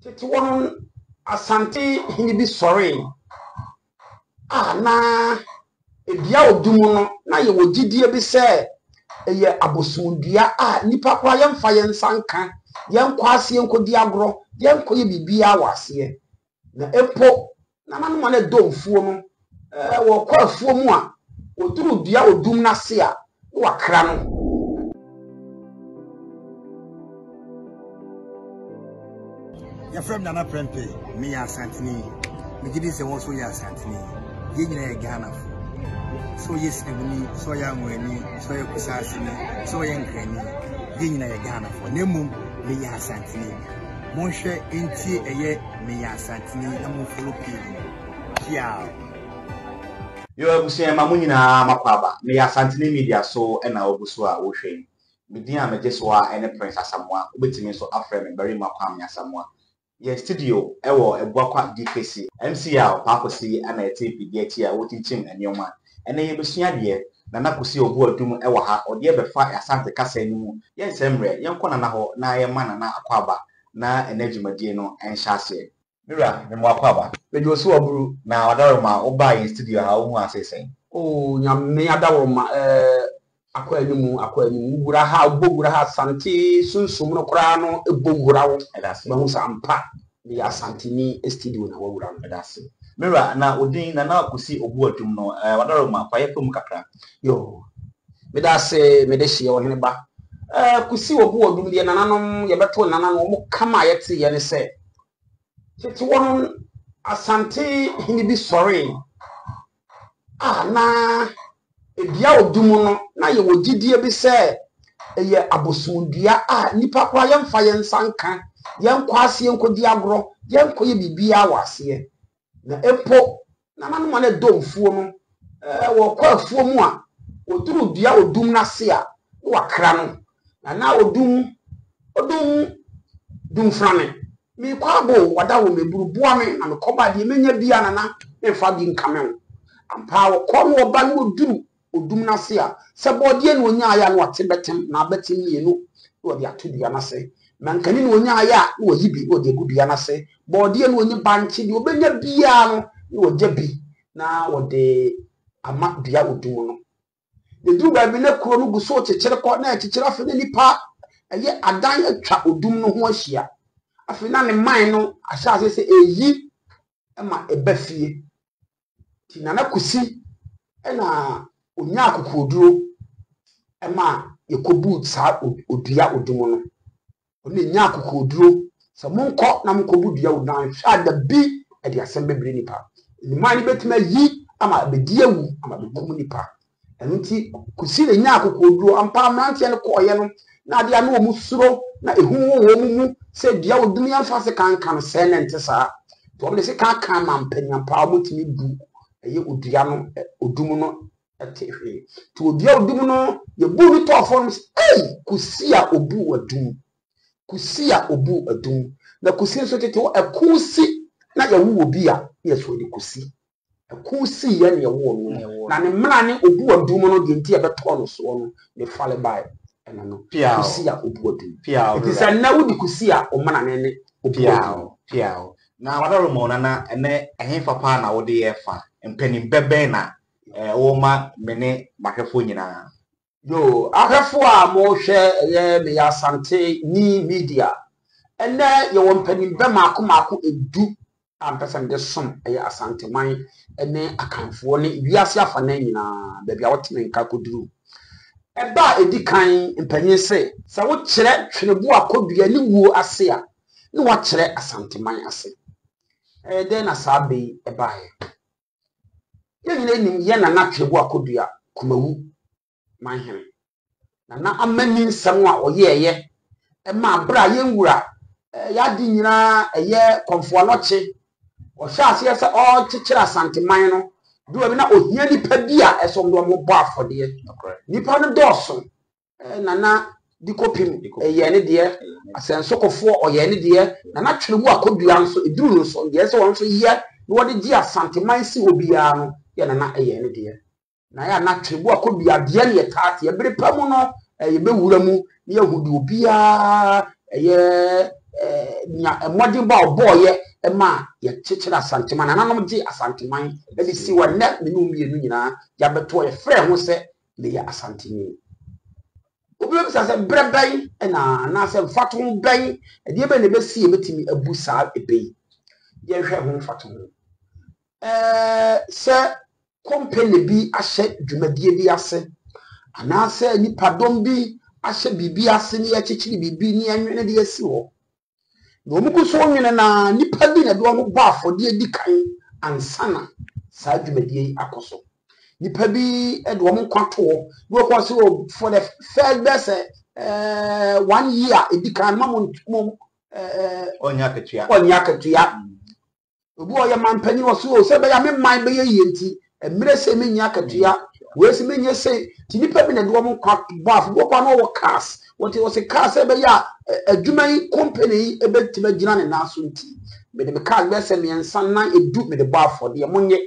Tete wono asante hini bi sore na ebia odumu no na ye wogidie bi se eye abosundua nipa kwa yemfa yensanka yenkwase yenkodi agro yenkoye bibia wase na epo na nanu na domfuo no wo kwa afuo mu a oduru dua odum na se a wakra no ya from Nana Prempe me ya Santini me gidi se won so ya Santini ye nyina ye Ghana so yes ebuni so ya nwani so ya kusasi ni so ya nkrani ye nyina ye Ghana nemu me ya Santini monhwe enti eye me ya Santini na mo follow page ya yo abusia ma munyina makwaba me ya Santini media so na obuso a wo hwe me din a me jeso a ene Prince Asamoah obetimi so afre me bari makwam ya Asamoah ye studio ewo ebuakwa DKC MCA pakosi ana etp die a wotinchim enioma ene ye besua de na nakosi obu adum ewo ha ode befa Asante kasa enimu ye nsemre yenkona na ho na ye mana na akwaba na enadwumadie no enhyase mira me mo akwaba me do so oburu na wadaroma oba ye studio ha wo hu asesen nyame adaroma akwa enimu wura ha bogura ha Asante sunsum no kra no ebogura wo edase ba hu sampa ya Asantini studio na wawura no edase mira na odin na nakosi obu adum no wadaroma kwa ye fom kakra yo medase medehye wo hene ba kusi obu adum de nananom ye beto nananom mo kama yete ye ne se tete wono Asante hini bi sore na ebia odumu no na ye wogidie bi se eye abosundua nipa kwa yemfa yensanka yenkwase yenkodi agro yenkoye bibia wase na epo na nanu na domfuo no wo kwa afuo mu a oduru dua odum na se a wakra no na odum frane mi kwabo wada wo meburu boa me na mekoba de menya bia na mfa bi nkame ampa wo kono oba no oduru odum na se a se bodie no onya aya no watebetem na abetem mienu wo de atodua na se mankani no onya aya wo yibi wo de gudua na se bodie no onye banchi de obenya bia no wo de bi na wo de ama bia odum no de duru ba bi na kuro no guso chechire ko na chechire afa ne nipa eye adan atwa odum no ho ahia afa na ne man no ahya se eyi ma ebafie ti na kusi na onya akokoduro ema yekobu sa odua odumo no oni nya akokoduro se monko na monkobu dua odan hwa da bi e de asem bebre nipa ni mani betima yi ama bedi awu ama bekum nipa enunti kusi le nya akokoduro ampa mrantie ne koye no na de anu omu suro na ehu wo mu se dua odum ya fa se kankan se ne nte sa to oble se kankan ma mpanya pa omutimi bu eye odua no odum no atehwe to odua odum no ye bu ni to form kusi a obu adum kusi a obu adum na kusi nso tete ekusi na ye wu obi a ye so de kusi ekusi ye ne ye wo no na ne mra ne obu adum no de nti e beto no so no ne fale bai ena no kusi a obu adum it is a na wudi kusi a o mana ne piao na wadaroma na ene ehemfa pa na wo de ye fa mpani bebe na woma mene mahwefo nyina yo ahwefo a mo hwe ye me ya Asante ni media ene ye wo mpani be mako edu ampesa de som ye Asante man ene akanfo ne wiase afa na nyina ba bia wotene nka koduru eba edikan mpani se wo kire twenebo akodua ni wuo ase a ni wa kire Asante man ase den na sabe eba ye nyina nim ye na twenebo akodua kumawu manhene na amani nsam a oyeye ma bra ye nwura ya di nyina eye konfo anoche o hwa ase se o kikira Asante man no do bi na ohia nipa bi a esom do mo bo afode nipa no doso na di kopim eye ne de asensokofo oye ne de na twenebo akodua nso eduru no so ye se won so ye no de gi Asante man si obia no ye na eye ne de na ya na twenebo akodua de ne taate ye bere pamu no ye bewura mu ne yahudi obia eye nya modern boy ma ye chichira asanteman nanom gye asanteman e di si wonne me no mienu nyina ya beto ye frɛ ho sɛ me ya asanteni obi bi sa sɛ breban na sɛ fato ban e de be ne be si e betimi abu saa ebei ye hwɛ ho fato sɛ company bi ahye dwumadie bi ase ana sɛ nipadom bi ahye bibi ase ne ye chichiri bibi ne anwene de asi ho no mugu so nwene na nipa bi na de wo bɔ afɔde edi kan ansana saa dwumadie akoso nipa bi de wo nkwato wo ko so for the first best 1 year edi kan mamo onya ketua obi o ye mampani wo so se be ya me man be ye yenti emire se me nya ketua we se me nya se ti nipa bi na de wo nkwato bɔ afɔ wo kwa no wo cars what was a car say be ya adwuma company e betima gina ne naso nti me de car be se me nsan na edu me de bɔ afɔ de monye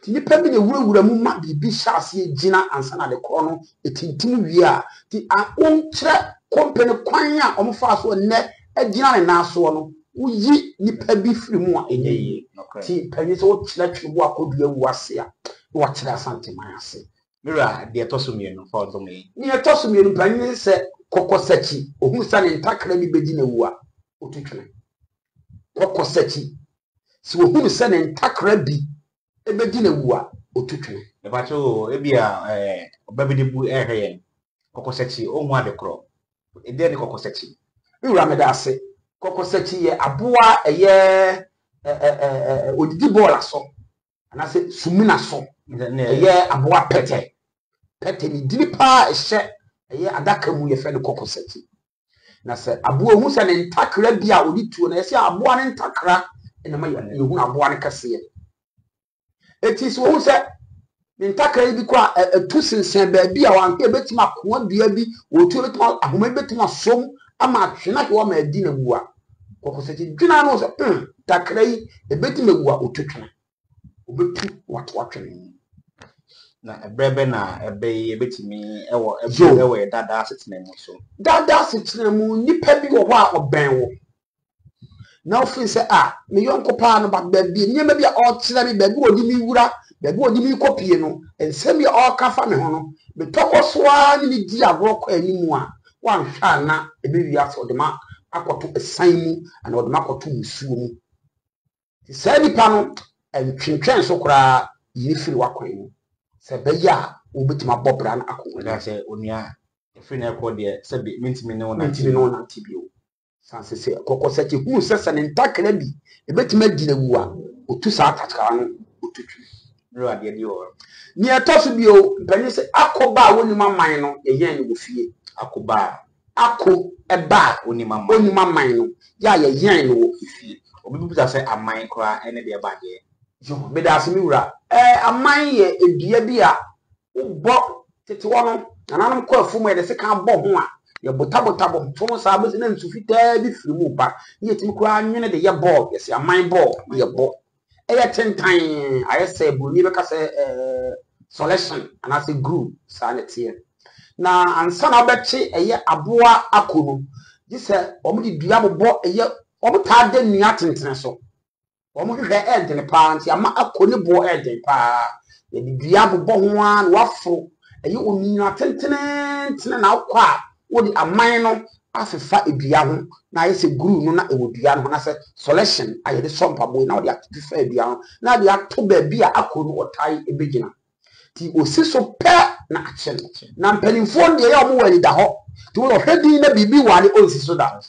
ti nipa bi na wurawura mu ma bibi hyase gina ansa na de kɔ no etintim wie a ti akon kyerɛ company kwan a ɔmfa so ne agina ne naso no uyi nipa bi firi mu a enye yi ti panyi so wo kyerɛ twebo akodua wu ase a wo kyerɛ asanteman ase mira de toso mienu fa odo me ni toso mienu panyi sɛ kokosachi ohun sa ne ntakra bi bedi na wu a otutwene kokosachi si ohun sa ne ntakra bi ebedi na wu a otutwene e ba cho e bia obabide bu ehwe kokosachi ohun ade kro e de ne kokosachi ura me da ase kokosachi ye aboa eye odidi ball aso ana se sumina so eye aboa pete ni dini pa ehye eye adaka mu ye fe ne kokosachi na se aboa hu se ne ntakra bi a odi tuo na ye se aboa ne ntakra na ma ye hu aboa ne kase ye eti so hu se ne ntakra bi kwa atu sensen ba bi a wanke betima koa dua bi wo tuo betima ahoma betima som ama atwena he wo ma adi na wu a kokosachi dwena no se takra yi ebetima wu a otutwena obetu watwatwene na ebrebe na ebe betimi ewo dada setena mu so dada setena mu nipa bi wo ho a oben wo na ofin se me yonko pa no ba bi nyema bi a o kyerɛ me ba bi odi mi wura ba bi odi mi kopie no ensem bi o ka fa me ho no me toko so a ni di agro kwa animu a wan hwa na ebe wi aso de ma akoto esan mu ana de ma akoto musuo mu se nipa no entwentwen so kora yi firi wakwan mu se be ya obetima bobra na akon da se onua efiri na ekọ de se be mintimi ne wona tibio sanse se kokosachi hu sesa ne ntakra bi ebetima di na wu a otu sa atakara no otutwu ro ade de o ni etoso bio mpani se akoba woni maman no ye yen ne wofie akoba eba woni maman no ya ye yen no wofie obi bi ta se aman kora ene de ba de yo me da se mi wura aman ye edua bi a wo tete wono nananom ko afumu ye de se kan bo ho a ye botabotabo to sa be na nsu fitaa bi firi mu ba ye timi ko anwene de ye ball ye se aman ball ye bo eye tentan ayese bruni be ka se selection ana se group sa na tie na ansa na obechi eye aboa akono ji se omudi dua bobo eye obuta de nua tentene so omo hwehwe endene pa nti ama akoni bo endene pa ye di dua bobo ho an wafo eye onua tentene na akwa wodi aman no afefa edua ho na ayese guru no na ewodua no na se selection ayede sompa boy na wodi afefa edua ho na de ato ba bi a akono otai ebegina ti osiso pe na achen na mpanimfo de ye omo wani da ho ti wo hwedi na bibi wale osiso da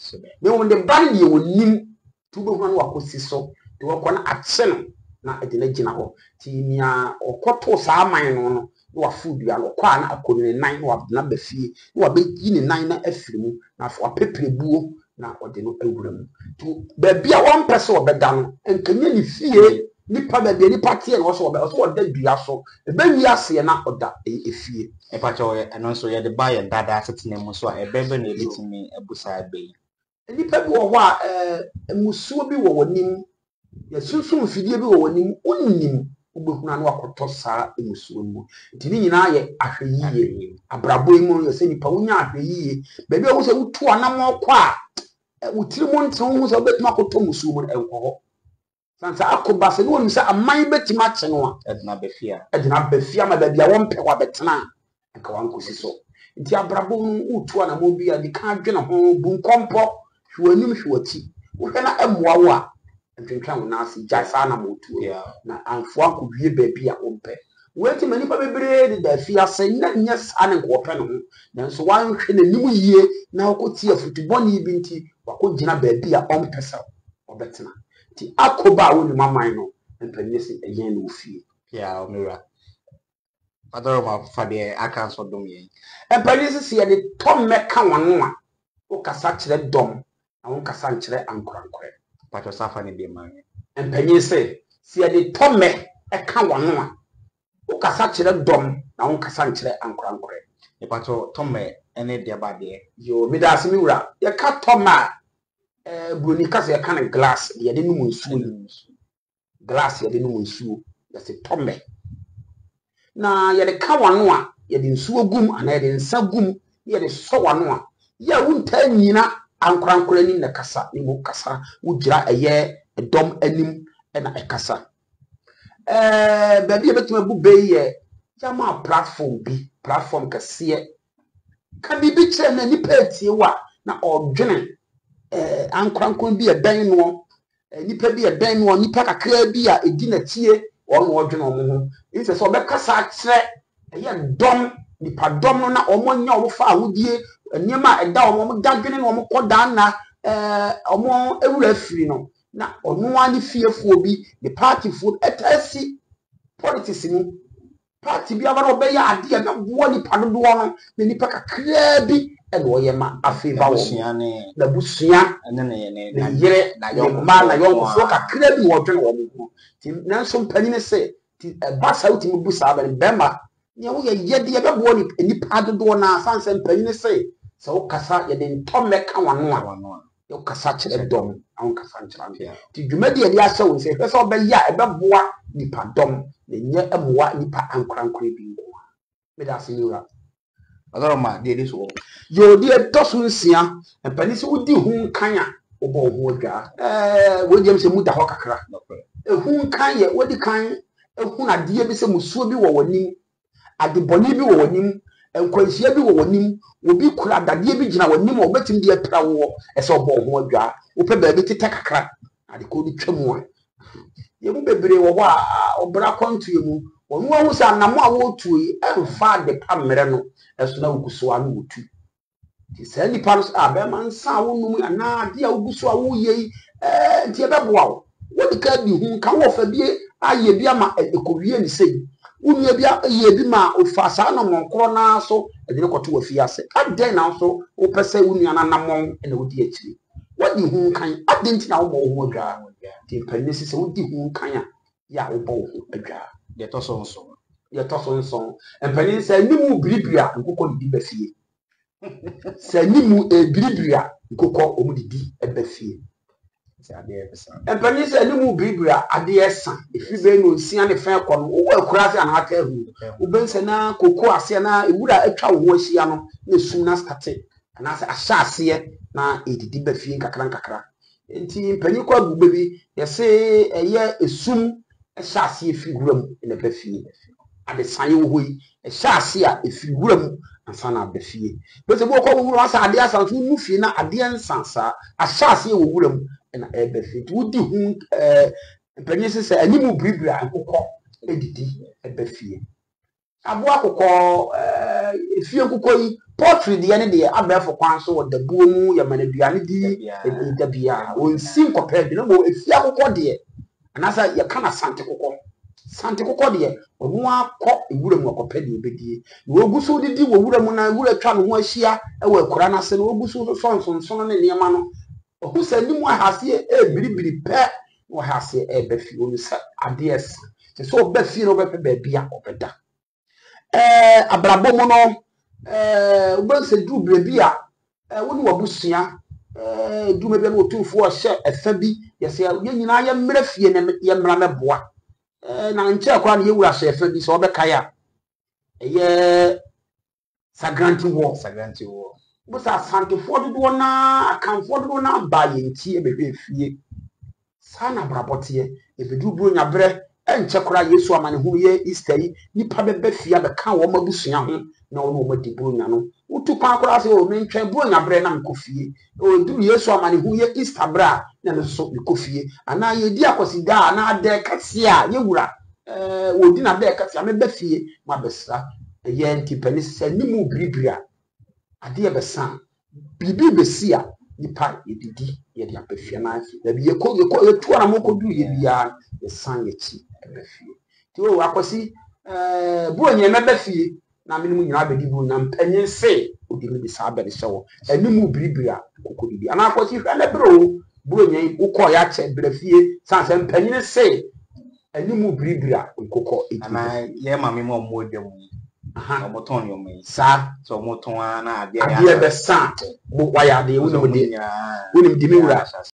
me wonde ban ye wonim tu be hwan wakosiso ti wo kɔ na achen na ede na gina ho ti nia okoto sa aman no wa food ya no kwa na akonu ne nan wa na ba fie wa be yi ne nan na afiri mu na fa peprebuo na ode no awura mu to ba bia won pese obeda no enkanya ni fie nipa ba bia nipa tie no so oda dua so e ba wi ase na oda efie e pa cho eno so ye de ba ye dada setena mu so e bebe na ebitimi ebusa be nipa bi wo ho a musuo bi wo wonim ya sunsun fidie bi wo wonim onnim ubehuna no akoto saa emusuo mu nti ni nyina ye ahweyiye abrabo mu ye se nipa wonya ahweyiye ba bi wo se wutu anam okwa Utrimun tongues of bet Makotomusu and Coho. Santa Akobas and one say a my bet matching Edna Befia. Edna Befiama that be one pewa betna and Kawanko so. Intia Brabon Utuana Mobia, the can't get a home, boom compo, who knew she was tea. Who can I am and drink Nasi Jasana Motu, and Fwan could be baby at one pet. Wait a minute, baby, the fear saying that yes, and Wapen. Then so one in the new year now could see a football binti, or could Jina baby at on Pessa or Betna. The Akoba will my mind and Penisi a yen will feel. Yeah, Mira. I don't know for the accounts for Domi. And Penisi see the Tom Mecca one, O Cassach dom, and one Cassantre and Crancre. But was suffering the man. And Penisi see the Tom Mecca one. O Cassach dom, and one Cassantre and Crancre. The pato Tommy, any dear body. You Midas Mura, your cat Toma. Brunicas a kind of glass, the Adinum soon. Glass, the Adinum soon. That's a Tommy. Now, you're the Kawanua, you're the Suogum, and I didn't Sagum, you're the Sowanua. Ya won't tell Nina, and Crankling in the Cassa, Nimo Cassa, would dra a year, a dom enim, and a Cassa. Baby, but my booby, Yama platform be, platform Cassia. Can be bitch and any petty what, now or Jenny. Ankwankwan bi edan no nipa bi edan no nipa kakra bi a edi na tie on wodwe no ho nse so obekasa kire ye dom nipa dom no na omonya ofa ahodie niema eda omo dadwene no omo koda na omo ewura firi no na ono ani fiefuo bi the party food etasi politics ni party bi abara obeya ade na wo nipa dodo no nipa kakra bi and Oyama a favor the Busia and then the year na young man, a young folk, a crabby water or Nelson Penny say, a bus out in Busa and Bema. You yet the other one, any part of the door now, Sans and Penny say. So Cassa, you didn't Tom Mecan. Your Cassach a dom, Uncle Sancham. Did you make the idea so and say, let's all be ya above what nipa dom, the near a what nipa and crank creeping. Without you. Adorama, dear this one. Your dear Tosunsia, and Penisi would do whom kanya, or Boga, Williams and Muta Hokakra. Whom kanya, what the kind, whom a dear Mr. Musubi or Nim, at the Bonibi or Nim, and Quasiabi or Nim, will be crab that dear Bijana or Nim or betting dear Prawo, as all Boga, open baby to take a crack, and the code Chumwa. You will be brave or Bracon to you. One was a Nama to and far the Pamerano as no Guswan to. He said the Paris Aberman sound and now dear Guswa ye, Tiabawa. What can be whom come off a beer? I ye biama at the Korean say. Would ye be ma of Fasana Moncrona so and the Cotu of Fiase. I then also, O Pese Uniana Namon and the Udiachi. What you whom can I didn't know more jar. The Pennis would do whom can ya obo a jar. The Tosson, your Tosson song, and Penny said, Nimu Bribria and Coco di Beffi. Said Nimu a Bribria, Coco Omudi a Beffi. And Penny said, Nimu Bribria, a dear son, if you be no see any fair con, or crazy and hacker who Ubensena, Coco Asiana, it would have a child Wasiano, no sooner started. And as a shall see it, now it did Beffi and Cacrancacra. And Tim Pennyqua baby, they say a year is soon. A chassis if you room in a Beffi. At the sign way, a chassis if you room and son of Beffi. But the walk over us are there, so to move in a dear sansa, a chassis will room and a Beffi. Would do whom Penny say a new Bribria and Coco, a Beffi. I walk a call if you could portrait the end of the Abba for council or the boom, your manabianity, the Bia, will seem compared, you know, if you have a dear. And as I can a Santa Coco dear, or more cock, you wouldn't walk a penny, baby. You will go so the deal, would I would have tried one share, and will Coranas and Obusu songs on Son and Yamano. Who said no one has here a billy pet, or has here a Beffi, a dear son. So Beffi over baby or better. A Brabomono, once a do brebia, when you are Busia. Do maybe no 2 4 share a Fabi, yes, I am Murphy and Yamramabois. Now in Chakwan, you will say Fabi, so Becaya. A year Sagranti war. Busa santefoɔ dodoɔ na akanfoɔ dodoɔ na aba yɛntie bɛhwɛ fie sana braboteɛ ebedu buru nyabrɛ enche kora Yesu amanehu ye Easter yi nipa bɛbɛ fie abɛka wɔn abusua ho na wɔn di buru nya no utu kwan kora se o mentwɛn buru nyabrɛ na mkɔ fie o duru Yesu amanehu ye Easter bra na no so mkɔ fie ana ye di akosida na ade kase a ye wura wo di na de kase a mebɛ fie ma bɛsra ye ntipani se nimu biribira ade ye bɛsan bibi besia nipa yedidi ye di apefie na afi da bi ye tu ana mokodu ye bia ye san ye ti ebefie ti o akosi buru nye mebefie na menimu nyina abedi buru na mpanyin se odi me bisa abedi hyewo animu biribira kokodi bi ana akosi hwa na bro buru nye ukọ ya che brefie san se mpanyin se animu biribira kokọ edi ana ye mame mo modem omoton yo me sa so omoton na ade ya be san bo wa ya de woni mo de woni me di me wura